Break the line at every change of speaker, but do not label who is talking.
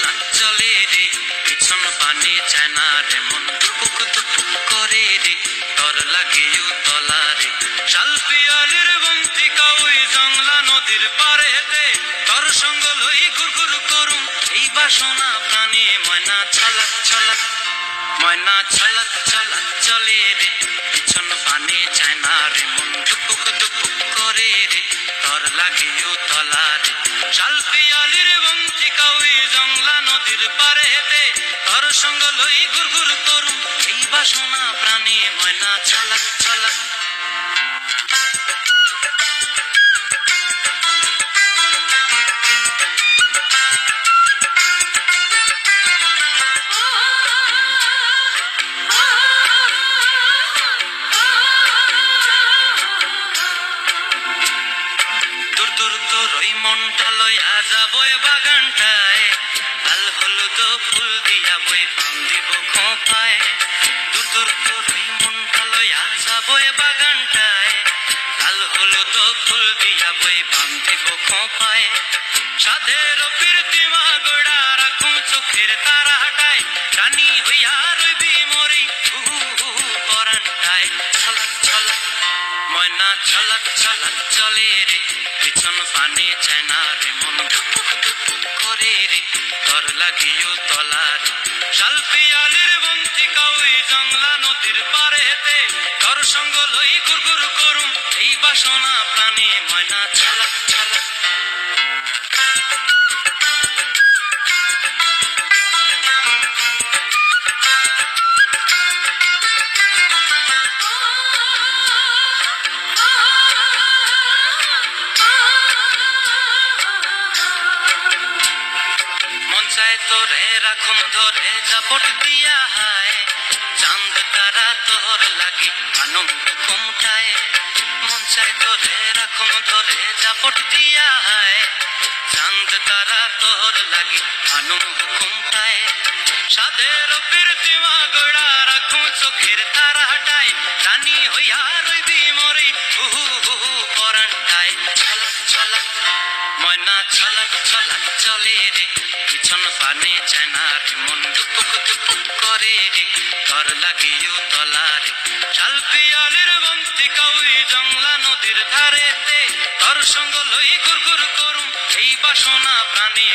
ছলা চলে রে পিছন পানে চায় না রে মন দুপুক দুপুক করে রে তর লাগে তলা রে শাল পিয়ালের বন্তিকা ওই জংলা নদীর পারেতে তর সঙ্গ লই ঘুরঘুর করুম এই বাসনা প্রাণে ময়না ছলা ছলা ময়না ছলা ছলা চলে রে পিছন পানে চায় না রে মন দুপুক দুপুক করে রে তর লাগে তলা রে শাল পিয়ালের বন্তিকা ওই জংলা নদীর পারেতে তর সঙ্গ লই ঘুরঘুর করুম এই বাসনা প্রাণে ময়না ছলা ছলা মনটা লইয়া যাবই বাগানটায় লাল হলুদ ফুল দিয়া বই পাম দিব খোঁপায় দূর দূর তোর ওই মনটা লইয়া যাবই বাগানটায় লাল হলুদ ফুল দিয়া বই পাম দিব খোঁপায় সাধের প্রীতিমা গোড়া রাখুম চোখের তারা হাটায় রানী হইয়া রইবি মরি হুহু হুহু পরানটায় ছলা ছলা ময়না ছলা ছলা চলে রে পিছন পানে চায় না রে মন ধুপুক ধুপুক করে রে তর লাগিও তলা রে শাল পিয়ালের বন্তিকা ওই জংলা নদীর পারেতে তর সঙ্গ লই ঘুরঘুর করুম এই বাসনা প্রাণে ময়না ছলা ছলা তোরে রাখুম ধরে জাপট দিয়া হায় চাঁদ তারা তোর লাগি আনম কুমটায় মন চায় তোরে রাখুম ধরে জাপট দিয়া হায় চাঁদ তারা তোর লাগি আনম কুমটায় সাধের প্রীতিমা গোড়া রাখুম চোখের তারা হাটায় রানী হইয়া রইবি মরি হুহু হুহু পরানটায় ছলা ছলা ময়না ছলা ছলা চলে রে পিছন পানে চায় না রে মন দুপুক দুপুক করে রে তর লাগিও তলা রে শাল পিয়ালের বন্তিকা ওই জংলা নদীর ধারেতে তর সঙ্গ লই ঘুরঘুর করুম এই বাসনা প্রাণে